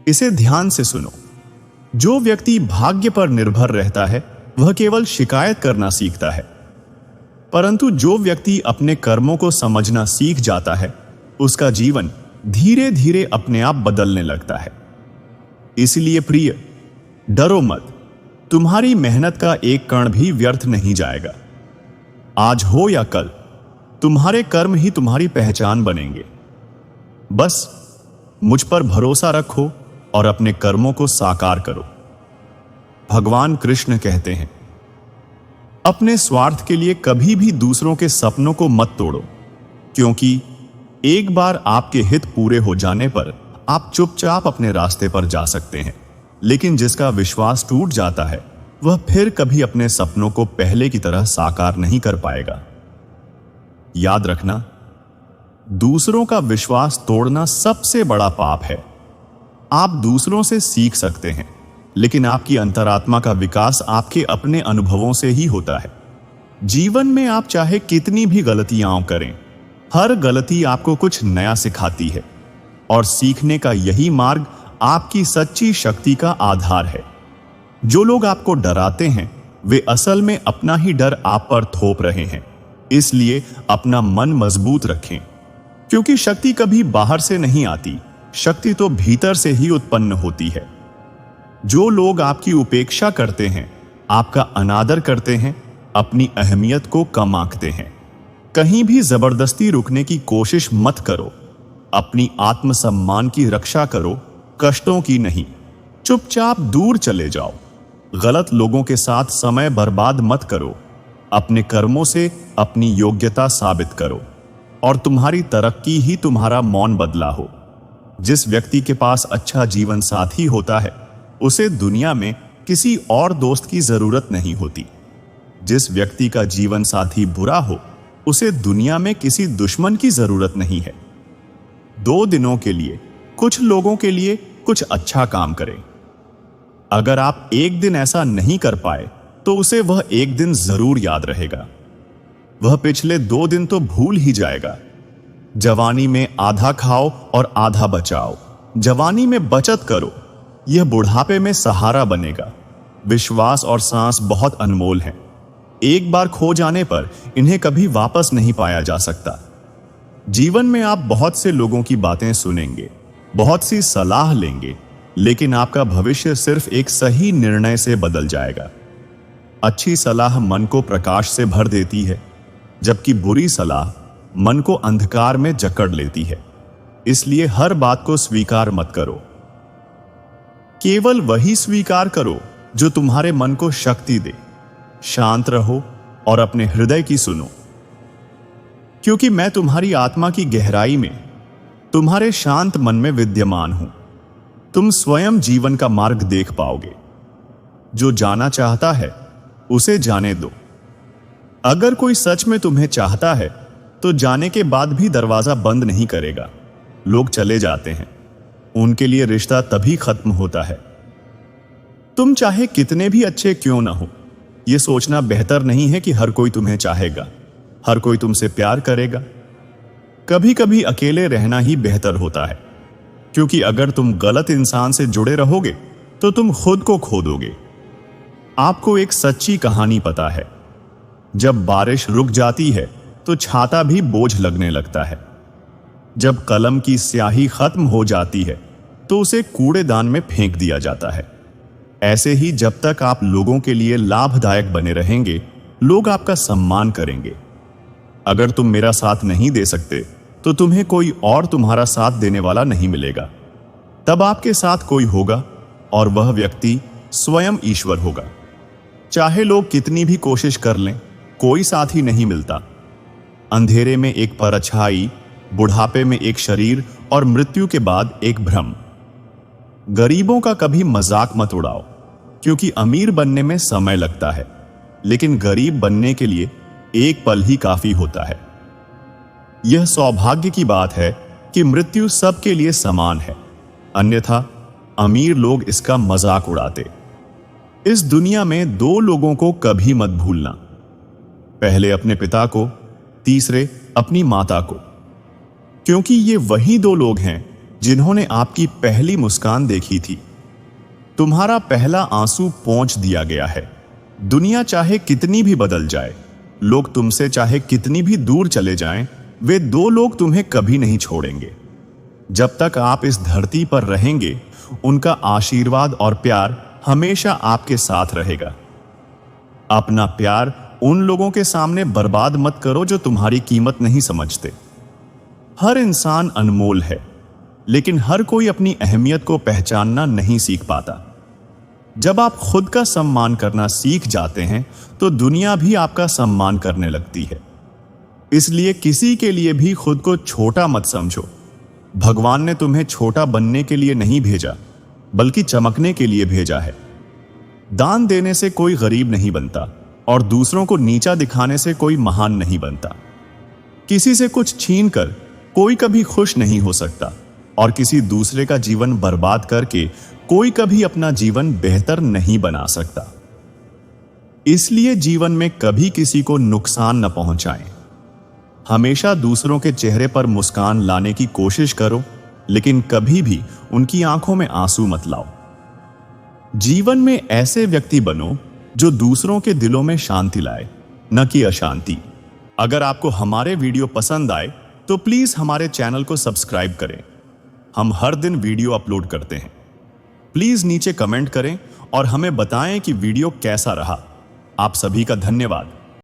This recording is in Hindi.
इसे ध्यान से सुनो। जो व्यक्ति भाग्य पर निर्भर रहता है वह केवल शिकायत करना सीखता है, परंतु जो व्यक्ति अपने कर्मों को समझना सीख जाता है उसका जीवन धीरे धीरे अपने आप बदलने लगता है। इसलिए प्रिय, डरो मत। तुम्हारी मेहनत का एक कण भी व्यर्थ नहीं जाएगा। आज हो या कल, तुम्हारे कर्म ही तुम्हारी पहचान बनेंगे। बस मुझ पर भरोसा रखो और अपने कर्मों को साकार करो। भगवान कृष्ण कहते हैं, अपने स्वार्थ के लिए कभी भी दूसरों के सपनों को मत तोड़ो, क्योंकि एक बार आपके हित पूरे हो जाने पर आप चुपचाप अपने रास्ते पर जा सकते हैं, लेकिन जिसका विश्वास टूट जाता है वह फिर कभी अपने सपनों को पहले की तरह साकार नहीं कर पाएगा। याद रखना, दूसरों का विश्वास तोड़ना सबसे बड़ा पाप है। आप दूसरों से सीख सकते हैं, लेकिन आपकी अंतरात्मा का विकास आपके अपने अनुभवों से ही होता है। जीवन में आप चाहे कितनी भी गलतियां करें, हर गलती आपको कुछ नया सिखाती है, और सीखने का यही मार्ग आपकी सच्ची शक्ति का आधार है। जो लोग आपको डराते हैं वे असल में अपना ही डर आप पर थोप रहे हैं। इसलिए अपना मन मजबूत रखें, क्योंकि शक्ति कभी बाहर से नहीं आती, शक्ति तो भीतर से ही उत्पन्न होती है। जो लोग आपकी उपेक्षा करते हैं, आपका अनादर करते हैं, अपनी अहमियत को कम आंकते हैं। कहीं भी जबरदस्ती रुकने की कोशिश मत करो। अपनी आत्मसम्मान की रक्षा करो, कष्टों की नहीं। चुपचाप दूर चले जाओ। गलत लोगों के साथ समय बर्बाद मत करो। अपने कर्मों से अपनी योग्यता साबित करो, और तुम्हारी तरक्की ही तुम्हारा मौन बदला हो। जिस व्यक्ति के पास अच्छा जीवन साथी होता है उसे दुनिया में किसी और दोस्त की जरूरत नहीं होती। जिस व्यक्ति का जीवन साथी बुरा हो उसे दुनिया में किसी दुश्मन की जरूरत नहीं है। 2 दिनों के लिए कुछ लोगों के लिए कुछ अच्छा काम करें। अगर आप एक दिन ऐसा नहीं कर पाए तो उसे वह एक दिन जरूर याद रहेगा। वह पिछले 2 दिन तो भूल ही जाएगा। जवानी में आधा खाओ और आधा बचाओ। जवानी में बचत करो, यह बुढ़ापे में सहारा बनेगा। विश्वास और सांस बहुत अनमोल हैं। एक बार खो जाने पर इन्हें कभी वापस नहीं पाया जा सकता। जीवन में आप बहुत से लोगों की बातें सुनेंगे, बहुत सी सलाह लेंगे, लेकिन आपका भविष्य सिर्फ एक सही निर्णय से बदल जाएगा। अच्छी सलाह मन को प्रकाश से भर देती है, जबकि बुरी सलाह मन को अंधकार में जकड़ लेती है। इसलिए हर बात को स्वीकार मत करो। केवल वही स्वीकार करो जो तुम्हारे मन को शक्ति दे। शांत रहो और अपने हृदय की सुनो, क्योंकि मैं तुम्हारी आत्मा की गहराई में, तुम्हारे शांत मन में विद्यमान हूं। तुम स्वयं जीवन का मार्ग देख पाओगे। जो जाना चाहता है उसे जाने दो। अगर कोई सच में तुम्हें चाहता है तो जाने के बाद भी दरवाजा बंद नहीं करेगा। लोग चले जाते हैं, उनके लिए रिश्ता तभी खत्म होता है। तुम चाहे कितने भी अच्छे क्यों ना हो, यह सोचना बेहतर नहीं है कि हर कोई तुम्हें चाहेगा, हर कोई तुमसे प्यार करेगा। कभी कभी अकेले रहना ही बेहतर होता है, क्योंकि अगर तुम गलत इंसान से जुड़े रहोगे तो तुम खुद को खो दोगे। आपको एक सच्ची कहानी पता है, जब बारिश रुक जाती है तो छाता भी बोझ लगने लगता है। जब कलम की स्याही खत्म हो जाती है तो उसे कूड़ेदान में फेंक दिया जाता है। ऐसे ही जब तक आप लोगों के लिए लाभदायक बने रहेंगे, लोग आपका सम्मान करेंगे। अगर तुम मेरा साथ नहीं दे सकते तो तुम्हें कोई और तुम्हारा साथ देने वाला नहीं मिलेगा। तब आपके साथ कोई होगा और वह व्यक्ति स्वयं ईश्वर होगा। चाहे लोग कितनी भी कोशिश कर लें, कोई साथी नहीं मिलता। अंधेरे में एक परछाई, बुढ़ापे में एक शरीर और मृत्यु के बाद एक भ्रम। गरीबों का कभी मजाक मत उड़ाओ, क्योंकि अमीर बनने में समय लगता है, लेकिन गरीब बनने के लिए एक पल ही काफी होता है। यह सौभाग्य की बात है कि मृत्यु सबके लिए समान है, अन्यथा अमीर लोग इसका मजाक उड़ाते। इस दुनिया में 2 लोगों को कभी मत भूलना, पहले अपने पिता को, तीसरे अपनी माता को, क्योंकि ये वही 2 लोग हैं जिन्होंने आपकी पहली मुस्कान देखी थी। तुम्हारा पहला आंसू पोंछ दिया गया है। दुनिया चाहे कितनी भी बदल जाए, लोग तुमसे चाहे कितनी भी दूर चले जाएं, वे दो लोग तुम्हें कभी नहीं छोड़ेंगे। जब तक आप इस धरती पर रहेंगे, उनका आशीर्वाद और प्यार हमेशा आपके साथ रहेगा। अपना प्यार उन लोगों के सामने बर्बाद मत करो जो तुम्हारी कीमत नहीं समझते। हर इंसान अनमोल है, लेकिन हर कोई अपनी अहमियत को पहचानना नहीं सीख पाता। जब आप खुद का सम्मान करना सीख जाते हैं, तो दुनिया भी आपका सम्मान करने लगती है। इसलिए किसी के लिए भी खुद को छोटा मत समझो। भगवान ने तुम्हें छोटा बनने के लिए नहीं भेजा, बल्कि चमकने के लिए भेजा है। दान देने से कोई गरीब नहीं बनता और दूसरों को नीचा दिखाने से कोई महान नहीं बनता। किसी से कुछ छीनकर कोई कभी खुश नहीं हो सकता और किसी दूसरे का जीवन बर्बाद करके कोई कभी अपना जीवन बेहतर नहीं बना सकता। इसलिए जीवन में कभी किसी को नुकसान न पहुंचाएं। हमेशा दूसरों के चेहरे पर मुस्कान लाने की कोशिश करो, लेकिन कभी भी उनकी आंखों में आंसू मत लाओ। जीवन में ऐसे व्यक्ति बनो जो दूसरों के दिलों में शांति लाए, न कि अशांति। अगर आपको हमारे वीडियो पसंद आए तो प्लीज हमारे चैनल को सब्सक्राइब करें। हम हर दिन वीडियो अपलोड करते हैं। प्लीज नीचे कमेंट करें और हमें बताएं कि वीडियो कैसा रहा। आप सभी का धन्यवाद।